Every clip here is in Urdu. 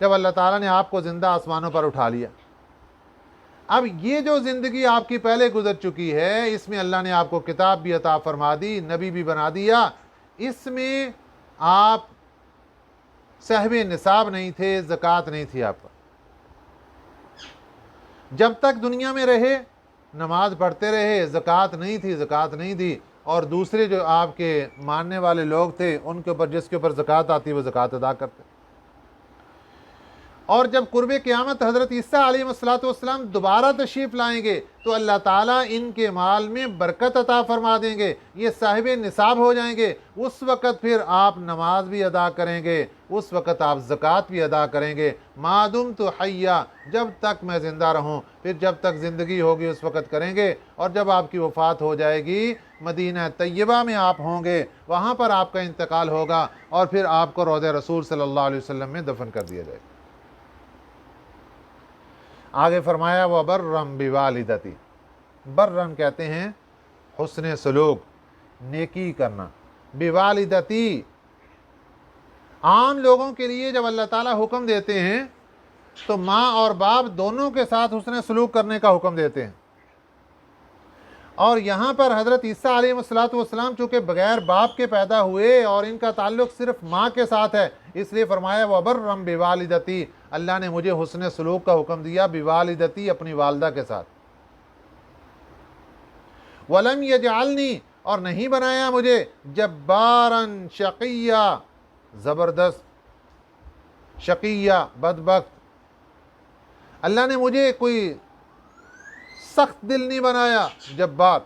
جب اللہ تعالیٰ نے آپ کو زندہ آسمانوں پر اٹھا لیا۔ اب یہ جو زندگی آپ کی پہلے گزر چکی ہے، اس میں اللہ نے آپ کو کتاب بھی عطا فرما دی، نبی بھی بنا دیا، اس میں آپ صاحب نصاب نہیں تھے، زکوٰۃ نہیں تھی آپ پر۔ جب تک دنیا میں رہے نماز پڑھتے رہے، زکوٰۃ نہیں تھی، زکوٰۃ نہیں دی، اور دوسرے جو آپ کے ماننے والے لوگ تھے ان کے اوپر جس کے اوپر زکوٰۃ آتی وہ زکوٰۃ ادا کرتے۔ اور جب قرب قیامت حضرت عیسیٰ علیہ السلام دوبارہ تشریف لائیں گے تو اللہ تعالیٰ ان کے مال میں برکت عطا فرما دیں گے، یہ صاحب نصاب ہو جائیں گے۔ اس وقت پھر آپ نماز بھی ادا کریں گے، اس وقت آپ زکوٰۃ بھی ادا کریں گے۔ ما دمت حیا، جب تک میں زندہ رہوں، پھر جب تک زندگی ہوگی اس وقت کریں گے، اور جب آپ کی وفات ہو جائے گی مدینہ طیبہ میں آپ ہوں گے، وہاں پر آپ کا انتقال ہوگا، اور پھر آپ کو روضہ رسول صلی اللہ علیہ وسلم میں دفن کر دیا جائے گا۔ آگے فرمایا وَبَرًّا بِوَالِدَتِي، برًّا کہتے ہیں حسن سلوک، نیکی کرنا۔ بِوَالِدَتِي، عام لوگوں کے لیے جب اللہ تعالیٰ حکم دیتے ہیں تو ماں اور باپ دونوں کے ساتھ حسن سلوک کرنے کا حکم دیتے ہیں، اور یہاں پر حضرت عیسیٰ علیہ السلام چونکہ بغیر باپ کے پیدا ہوئے اور ان کا تعلق صرف ماں کے ساتھ ہے، اس لیے فرمایا وَبَرًّا بِوَالِدَتِي، اللہ نے مجھے حسن سلوک کا حکم دیا بِوَالِدَتِي، اپنی والدہ کے ساتھ۔ وَلَمْ يَجْعَلْنِي، اور نہیں بنایا مجھے جَبَّارًا شَقِيًّا، زبردست، شقیہ، بدبخت۔ اللہ نے مجھے کوئی سخت دل نہیں بنایا، جبار،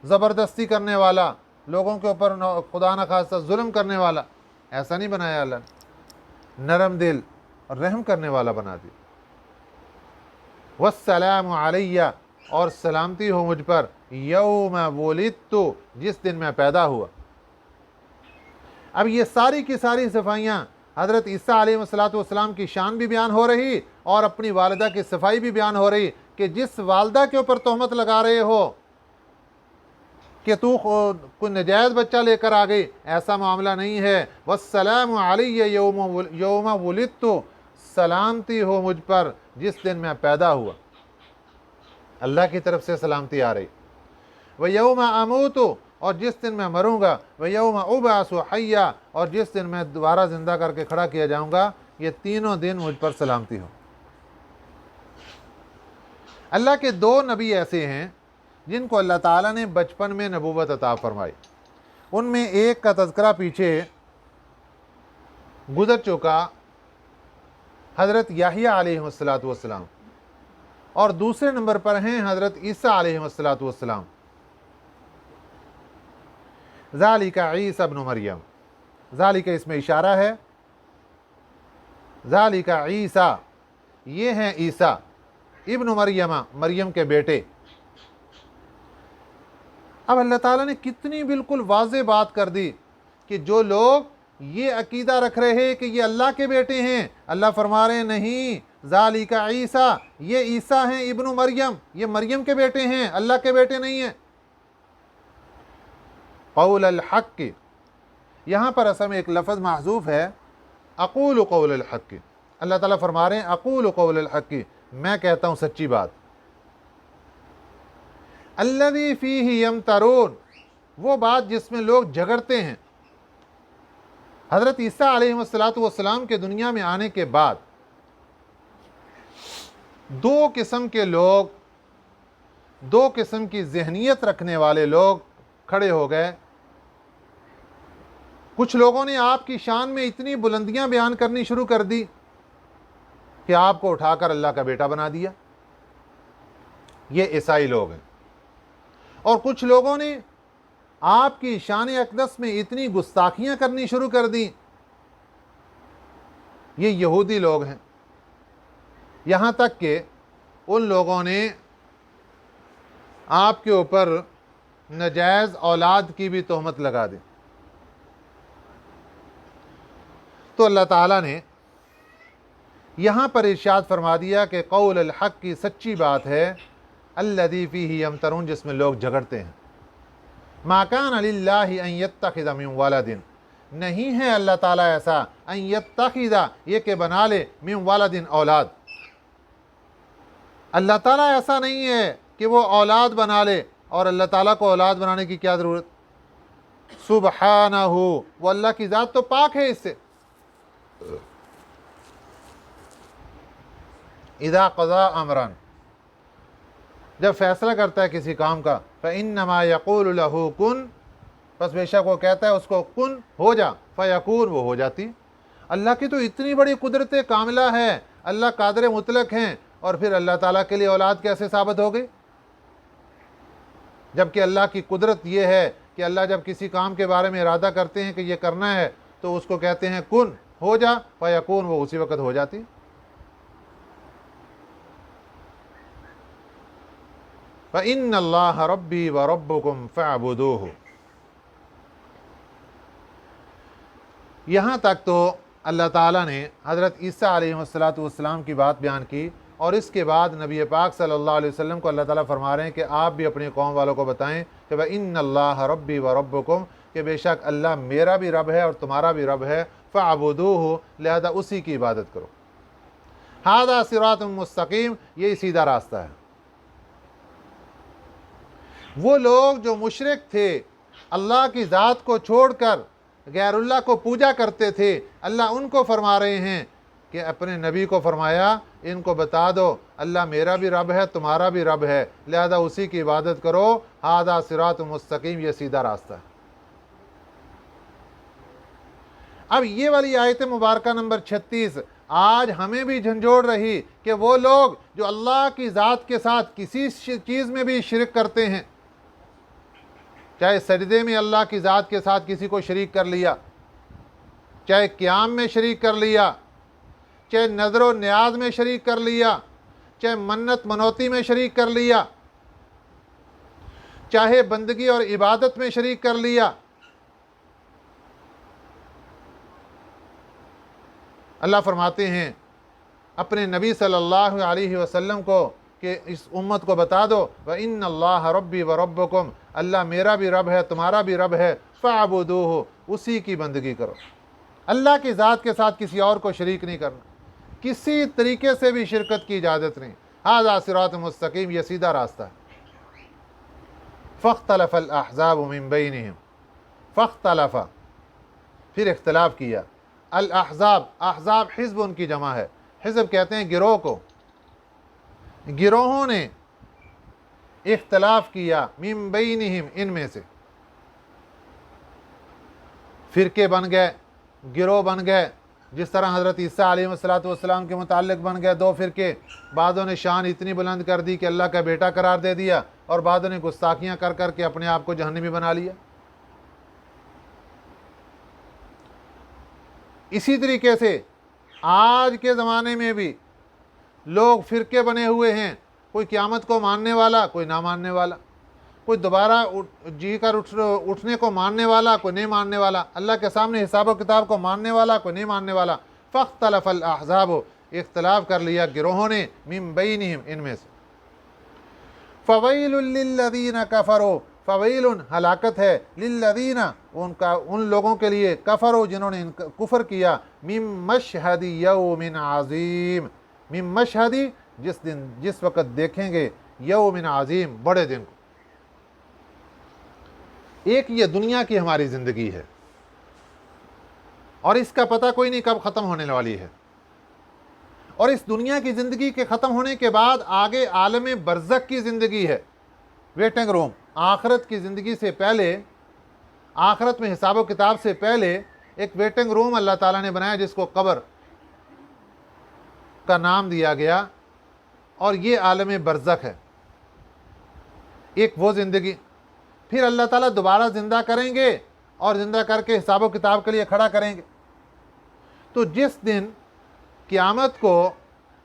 زبردستی کرنے والا، لوگوں کے اوپر خدا نخواستہ ظلم کرنے والا، ایسا نہیں بنایا اللہ نے، نرم دل اور رحم کرنے والا بنا دیا۔ والسلام علیہ، اور سلامتی ہو مجھ پر، یوم ولدت، جس دن میں پیدا ہوا۔ اب یہ ساری کی ساری صفائیاں حضرت عیسیٰ علیہ السلام کی شان بھی بیان ہو رہی، اور اپنی والدہ کی صفائی بھی بیان ہو رہی، کہ جس والدہ کے اوپر تہمت لگا رہے ہو کہ تو کوئی نجائز بچہ لے کر آ گئی، ایسا معاملہ نہیں ہے۔ والسلام علیہ یوم ولدت، سلامتی ہو مجھ پر جس دن میں پیدا ہوا، اللہ کی طرف سے سلامتی آ رہی۔ وَيَوْمَ أَمُوتُ، اور جس دن میں مروں گا، وَيَوْمَ أُبْعَثُ حَيًّا، اور جس دن میں دوبارہ زندہ کر کے کھڑا کیا جاؤں گا، یہ تینوں دن مجھ پر سلامتی ہو۔ اللہ کے دو نبی ایسے ہیں جن کو اللہ تعالیٰ نے بچپن میں نبوت عطا فرمائی، ان میں ایک کا تذکرہ پیچھے گزر چکا، حضرت یحییٰ علیہ السلام، اور دوسرے نمبر پر ہیں حضرت عیسیٰ علیہ السلام۔ ذالک عیسیٰ ابن مریم، ذالک اس میں اشارہ ہے، ذالک عیسیٰ، یہ ہیں عیسیٰ ابن مریم، مریم کے بیٹے۔ اب اللہ تعالیٰ نے کتنی بالکل واضح بات کر دی کہ جو لوگ یہ عقیدہ رکھ رہے ہیں کہ یہ اللہ کے بیٹے ہیں، اللہ فرما رہے ہیں نہیں، ذالک عیسیٰ، یہ عیسیٰ ہیں ابن مریم، یہ مریم کے بیٹے ہیں، اللہ کے بیٹے نہیں ہیں۔ قول الحق، یہاں پر اصل میں ایک لفظ محذوف ہے، اقول قول الحق، اللہ تعالیٰ فرما رہے ہیں اقول قول الحق، میں کہتا ہوں سچی بات۔ الذی فیہ یمترون، وہ بات جس میں لوگ جھگڑتے ہیں۔ حضرت عیسیٰ علیہ السلام کے دنیا میں آنے کے بعد دو قسم کے لوگ، دو قسم کی ذہنیت رکھنے والے لوگ کھڑے ہو گئے۔ کچھ لوگوں نے آپ کی شان میں اتنی بلندیاں بیان کرنی شروع کر دی کہ آپ کو اٹھا کر اللہ کا بیٹا بنا دیا، یہ عیسائی لوگ ہیں۔ اور کچھ لوگوں نے آپ کی شان اقدس میں اتنی گستاخیاں کرنی شروع کر دی، یہ یہودی لوگ ہیں۔ یہاں تک کہ ان لوگوں نے آپ کے اوپر ناجائز اولاد کی بھی تہمت لگا دی۔ تو اللہ تعالیٰ نے یہاں پر ارشاد فرما دیا کہ قول الحق کی سچی بات ہے، الذی فیہ یمترون، جس میں لوگ جھگڑتے ہیں۔ ما کان للہ ان یتخذ من ولد، نہیں ہے اللہ تعالیٰ ایسا ان یتخذ یہ کہ بنا لے من ولد اولاد، اللہ تعالیٰ ایسا نہیں ہے کہ وہ اولاد بنا لے، اور اللہ تعالیٰ کو اولاد بنانے کی کیا ضرورت؟ سبحانہ، وہ اللہ کی ذات تو پاک ہے اس سے۔ اذا قضا امرا، جب فیصلہ کرتا ہے کسی کام کا، فانما یقول له کن، بس بے شک وہ کہتا ہے اس کو کن، ہو جا، فیکون، وہ ہو جاتی۔ اللہ کی تو اتنی بڑی قدرت کاملہ ہے، اللہ قادر مطلق ہیں، اور پھر اللہ تعالیٰ کے لیے اولاد کیسے ثابت ہو گئی؟ جبکہ اللہ کی قدرت یہ ہے کہ اللہ جب کسی کام کے بارے میں ارادہ کرتے ہیں کہ یہ کرنا ہے تو اس کو کہتے ہیں کن، ہو جا، فیکون، وہ اسی وقت ہو جاتی۔ فإن اللہ ربی وربکم فاعبدوہ، یہاں تک تو اللہ تعالیٰ نے حضرت عیسیٰ علیہ السلام کی بات بیان کی، اور اس کے بعد نبی پاک صلی اللہ علیہ وسلم کو اللہ تعالیٰ فرما رہے ہیں کہ آپ بھی اپنی قوم والوں کو بتائیں کہ وَإِنَّ اللَّهَ رَبِّي وَرَبُّكُمْ، کہ بے شک اللہ میرا بھی رب ہے اور تمہارا بھی رب ہے، فَاعْبُدُوهُ، لہذا اسی کی عبادت کرو۔ هَذَا صِرَاطٌ مستقیم، یہی سیدھا راستہ ہے۔ وہ لوگ جو مشرک تھے، اللہ کی ذات کو چھوڑ کر غیر اللہ کو پوجا کرتے تھے، اللہ ان کو فرما رہے ہیں کہ اپنے نبی کو فرمایا ان کو بتا دو اللہ میرا بھی رب ہے تمہارا بھی رب ہے، لہذا اسی کی عبادت کرو۔ ھذا صراط مستقیم، یہ سیدھا راستہ ہے۔ اب یہ والی آیت مبارکہ نمبر 36 آج ہمیں بھی جھنجھوڑ رہی کہ وہ لوگ جو اللہ کی ذات کے ساتھ کسی چیز میں بھی شرک کرتے ہیں، چاہے سجدے میں اللہ کی ذات کے ساتھ کسی کو شریک کر لیا، چاہے قیام میں شریک کر لیا، چاہے نظر و نیاز میں شریک کر لیا، چاہے منت منوتی میں شریک کر لیا، چاہے بندگی اور عبادت میں شریک کر لیا، اللہ فرماتے ہیں اپنے نبی صلی اللہ علیہ وسلم کو کہ اس امت کو بتا دو وَإِنَّ اللَّهَ رَبِّي وَرَبُّكُمْ، اللہ میرا بھی رب ہے تمہارا بھی رب ہے، فَاعْبُدُوهُ، اسی کی بندگی کرو۔ اللہ کی ذات کے ساتھ کسی اور کو شریک نہیں کرنا، کسی طریقے سے بھی شرکت کی اجازت نہیں۔ ھذا صراط مستقیم، یہ سیدھا راستہ ہے۔ فاختلف الاحزاب من بینہم، فاختلف، پھر اختلاف کیا، الاحزاب، احزاب حزب ان کی جمع ہے، حزب کہتے ہیں گروہ کو، گروہوں نے اختلاف کیا، من بینہم، ان میں سے فرقے بن گئے، گروہ بن گئے، جس طرح حضرت عیسیٰ علیہ السلام کے متعلق بن گئے دو فرقے، بعضوں نے شان اتنی بلند کر دی کہ اللہ کا بیٹا قرار دے دیا، اور بعضوں نے گستاخیاں کر کر کے اپنے آپ کو جہنمی بنا لیا۔ اسی طریقے سے آج کے زمانے میں بھی لوگ فرقے بنے ہوئے ہیں، کوئی قیامت کو ماننے والا، کوئی نہ ماننے والا، کوئی دوبارہ جی کر اٹھنے کو ماننے والا، کوئی نہیں ماننے والا، اللہ کے سامنے حساب و کتاب کو ماننے والا، کوئی نہیں ماننے والا۔ فاختلف الاحزاب، اختلاف کر لیا گروہوں نے، من بینہم، ان میں سے۔ فویل للذین کفروا، فویل، ہلاکت ہے، للذین، ان لوگوں کے لیے، کفروا، جنہوں نے کفر کیا، من مشہد یوم عظیم، من مشہد، جس وقت دیکھیں گے، یوم عظیم، بڑے دن کو۔ ایک یہ دنیا کی ہماری زندگی ہے، اور اس کا پتہ کوئی نہیں کب ختم ہونے والی ہے، اور اس دنیا کی زندگی کے ختم ہونے کے بعد آگے عالم برزخ کی زندگی ہے، ویٹنگ روم۔ آخرت کی زندگی سے پہلے، آخرت میں حساب و کتاب سے پہلے ایک ویٹنگ روم اللہ تعالیٰ نے بنایا جس کو قبر کا نام دیا گیا، اور یہ عالم برزخ ہے، ایک وہ زندگی۔ پھر اللہ تعالیٰ دوبارہ زندہ کریں گے، اور زندہ کر کے حساب و کتاب کے لیے کھڑا کریں گے۔ تو جس دن قیامت کو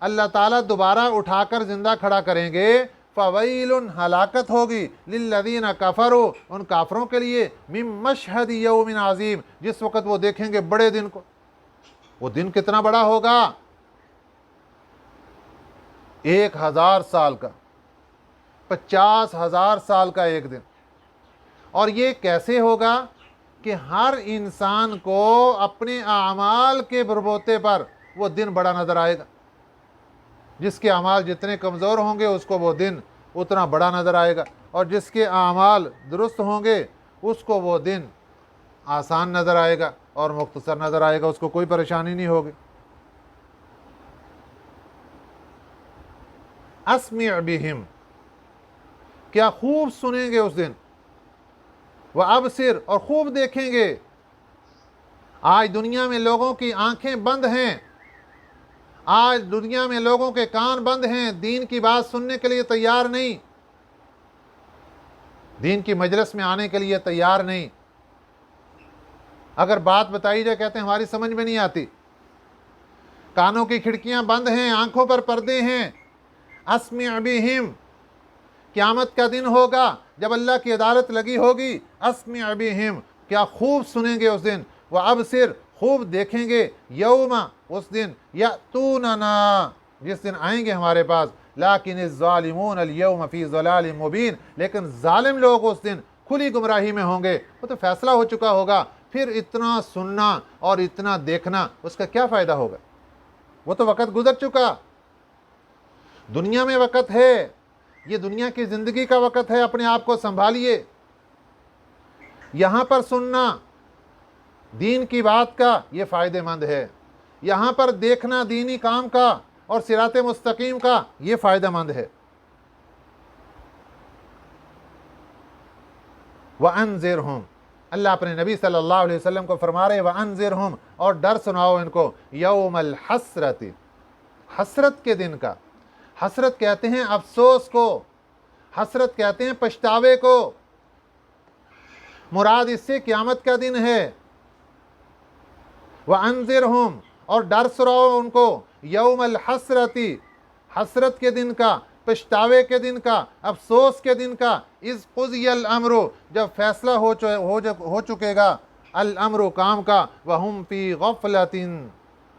اللہ تعالیٰ دوبارہ اٹھا کر زندہ کھڑا کریں گے، فویل، ہلاکت ہوگی، للذین کفروا، ان کافروں کے لیے، من مشہد یوم عظیم، جس وقت وہ دیکھیں گے بڑے دن کو۔ وہ دن کتنا بڑا ہوگا؟ 1000 سال کا، 50,000 سال کا ایک دن۔ اور یہ کیسے ہوگا؟ کہ ہر انسان کو اپنے اعمال کے بربوتے پر وہ دن بڑا نظر آئے گا. جس کے اعمال جتنے کمزور ہوں گے اس کو وہ دن اتنا بڑا نظر آئے گا، اور جس کے اعمال درست ہوں گے اس کو وہ دن آسان نظر آئے گا اور مختصر نظر آئے گا، اس کو کوئی پریشانی نہیں ہوگی. اسمع بہم، کیا خوب سنیں گے اس دن. وابصر، اور خوب دیکھیں گے. آج دنیا میں لوگوں کی آنکھیں بند ہیں، آج دنیا میں لوگوں کے کان بند ہیں، دین کی بات سننے کے لیے تیار نہیں، دین کی مجلس میں آنے کے لیے تیار نہیں. اگر بات بتائی جائے کہتے ہیں ہماری سمجھ میں نہیں آتی. کانوں کی کھڑکیاں بند ہیں، آنکھوں پر پردے ہیں. اسمع بہم، قیامت کا دن ہوگا جب اللہ کی عدالت لگی ہوگی. اسمع بہم، کیا خوب سنیں گے اس دن. وابصر، خوب دیکھیں گے. یوم، اس دن. یأتوننا، جس دن آئیں گے ہمارے پاس. لیکن الظالمون اليوم فی ضلال مبین، لیکن ظالم لوگ اس دن کھلی گمراہی میں ہوں گے. وہ تو فیصلہ ہو چکا ہوگا، پھر اتنا سننا اور اتنا دیکھنا اس کا کیا فائدہ ہوگا. وہ تو وقت گزر چکا. دنیا میں وقت ہے، یہ دنیا کی زندگی کا وقت ہے، اپنے آپ کو سنبھالیے. یہاں پر سننا دین کی بات کا یہ فائدہ مند ہے، یہاں پر دیکھنا دینی کام کا اور صراط مستقیم کا یہ فائدہ مند ہے. وَأَنذِرْهُمْ، اللہ اپنے نبی صلی اللہ علیہ وسلم کو فرما رہے وَأَنذِرْهُمْ، اور ڈر سناؤ ان کو. یوم الحسرت، حسرت کے دن کا. حسرت کہتے ہیں افسوس کو، حسرت کہتے ہیں پچھتاوے کو. مراد اس سے قیامت کا دن ہے. وَأَنذِرْهُمْ، اور ڈر سناؤ ان کو. یوم الحسرت، حسرت کے دن کا، پچھتاوے کے دن کا، افسوس کے دن کا. اذ قضی الامر، جب فیصلہ ہو چکے گا الامر کام کا. وہم فی غفلۃ،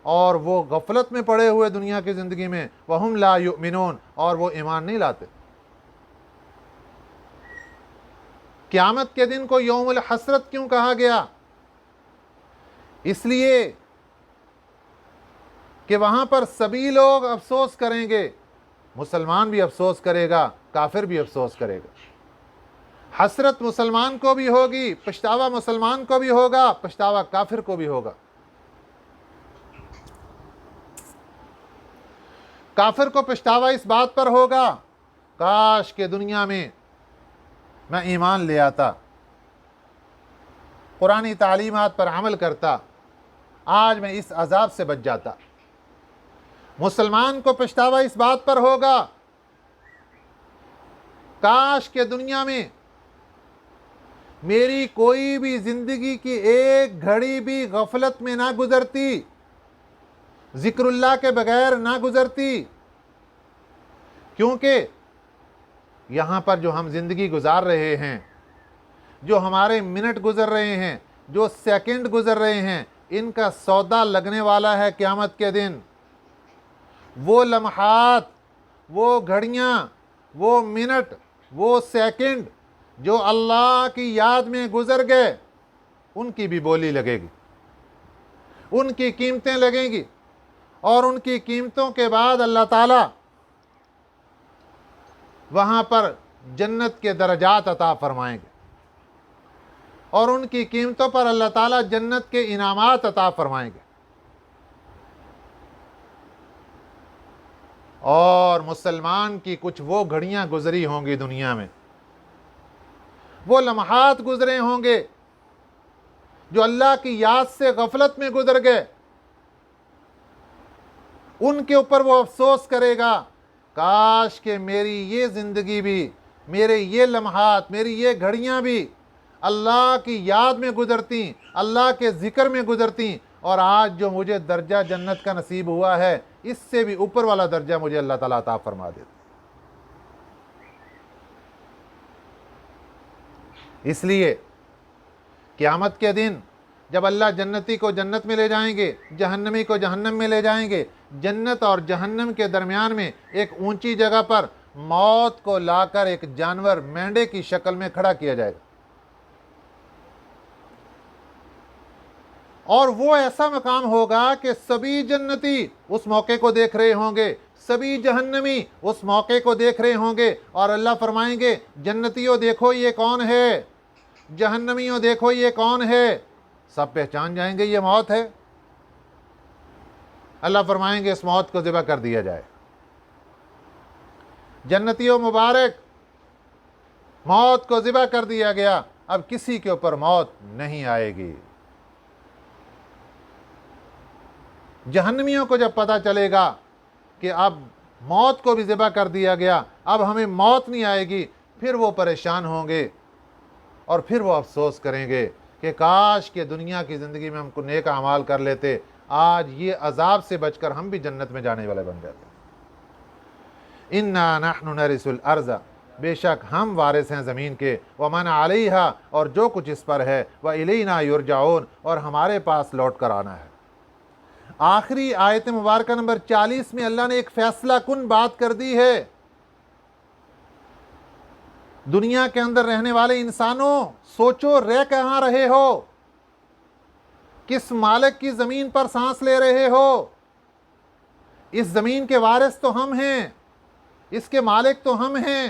اور وہ غفلت میں پڑے ہوئے دنیا کی زندگی میں. وہم لا یؤمنون، اور وہ ایمان نہیں لاتے. قیامت کے دن کو یوم الحسرت کیوں کہا گیا؟ اس لیے کہ وہاں پر سبھی لوگ افسوس کریں گے. مسلمان بھی افسوس کرے گا، کافر بھی افسوس کرے گا. حسرت مسلمان کو بھی ہوگی، پچھتاوا مسلمان کو بھی ہوگا، پچھتاوا کافر کو بھی ہوگا. کافر کو پچھتاوا اس بات پر ہوگا کاش کہ دنیا میں میں ایمان لے آتا، قرآنی تعلیمات پر عمل کرتا، آج میں اس عذاب سے بچ جاتا. مسلمان کو پچھتاوا اس بات پر ہوگا کاش کہ دنیا میں میری کوئی بھی زندگی کی ایک گھڑی بھی غفلت میں نہ گزرتی، ذکر اللہ کے بغیر نہ گزرتی. کیونکہ یہاں پر جو ہم زندگی گزار رہے ہیں، جو ہمارے منٹ گزر رہے ہیں، جو سیکنڈ گزر رہے ہیں، ان کا سودا لگنے والا ہے قیامت کے دن. وہ لمحات، وہ گھڑیاں، وہ منٹ، وہ سیکنڈ جو اللہ کی یاد میں گزر گئے، ان کی بھی بولی لگے گی، ان کی قیمتیں لگیں گی. اور ان کی قیمتوں کے بعد اللہ تعالیٰ وہاں پر جنت کے درجات عطا فرمائیں گے، اور ان کی قیمتوں پر اللہ تعالیٰ جنت کے انعامات عطا فرمائیں گے. اور مسلمان کی کچھ وہ گھڑیاں گزری ہوں گی دنیا میں، وہ لمحات گزرے ہوں گے جو اللہ کی یاد سے غفلت میں گزر گئے. ان کے اوپر وہ افسوس کرے گا کاش کہ میری یہ زندگی بھی، میرے یہ لمحات، میری یہ گھڑیاں بھی اللہ کی یاد میں گزرتی، اللہ کے ذکر میں گزرتی، اور آج جو مجھے درجہ جنت کا نصیب ہوا ہے اس سے بھی اوپر والا درجہ مجھے اللہ تعالیٰ عطا فرما دیتا. اس لیے قیامت کے دن جب اللہ جنتی کو جنت میں لے جائیں گے، جہنمی کو جہنم میں لے جائیں گے، جنت اور جہنم کے درمیان میں ایک اونچی جگہ پر موت کو لا کر ایک جانور مینڈے کی شکل میں کھڑا کیا جائے گا. اور وہ ایسا مقام ہوگا کہ سبھی جنتی اس موقع کو دیکھ رہے ہوں گے، سبھی جہنمی اس موقع کو دیکھ رہے ہوں گے، اور اللہ فرمائیں گے جنتیوں دیکھو یہ کون ہے، جہنمیوں دیکھو یہ کون ہے، سب پہچان جائیں گے یہ موت ہے۔ اللہ فرمائیں گے اس موت کو ذبح کر دیا جائے۔ جنتیوں مبارک، موت کو ذبح کر دیا گیا، اب کسی کے اوپر موت نہیں آئے گی۔ جہنمیوں کو جب پتہ چلے گا کہ اب موت کو بھی ذبح کر دیا گیا، اب ہمیں موت نہیں آئے گی، پھر وہ پریشان ہوں گے اور پھر وہ افسوس کریں گے کہ کاش کہ دنیا کی زندگی میں ہم کو نیک اعمال کر لیتے، آج یہ عذاب سے بچ کر ہم بھی جنت میں جانے والے بن جاتے۔ اِنَّا نَحْنُ نَرِثُ الْأَرْضَ، بے شک ہم وارث ہیں زمین کے، وَمَنْ عَلَيْهَا، اور جو کچھ اس پر ہے، وَإِلَيْنَا يُرْجَعُونَ، اور ہمارے پاس لوٹ کر آنا ہے۔ آخری آیت مبارکہ نمبر 40 میں اللہ نے ایک فیصلہ کن بات کر دی ہے۔ دنیا کے اندر رہنے والے انسانوں، سوچو رہ کہاں رہے ہو، کس مالک کی زمین پر سانس لے رہے ہو؟ اس زمین کے وارث تو ہم ہیں، اس کے مالک تو ہم ہیں۔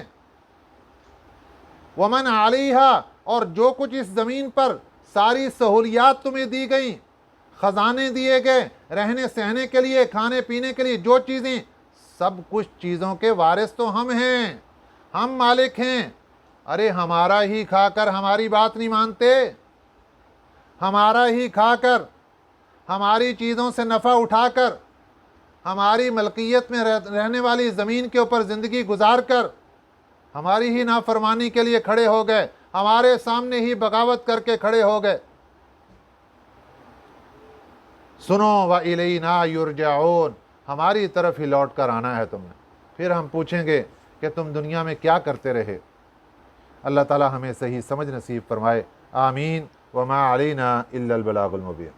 ومن علیہا، اور جو کچھ اس زمین پر ساری سہولیات تمہیں دی گئیں، خزانے دیے گئے رہنے سہنے کے لیے، کھانے پینے کے لیے، جو چیزیں، سب کچھ چیزوں کے وارث تو ہم ہیں، ہم مالک ہیں۔ ارے ہمارا ہی کھا کر ہماری بات نہیں مانتے، ہمارا ہی کھا کر، ہماری چیزوں سے نفع اٹھا کر، ہماری ملکیت میں رہنے والی زمین کے اوپر زندگی گزار کر ہماری ہی نافرمانی کے لیے کھڑے ہو گئے، ہمارے سامنے ہی بغاوت کر کے کھڑے ہو گئے۔ سنو وَإِلَيْنَا يُرْجَعُونَ، ہماری طرف ہی لوٹ کر آنا ہے تم نے، پھر ہم پوچھیں گے کہ تم دنیا میں کیا کرتے رہے۔ اللہ تعالی ہمیں صحیح سمجھ نصیب فرمائے، آمین۔ وما علینا الا البلاغ المبین۔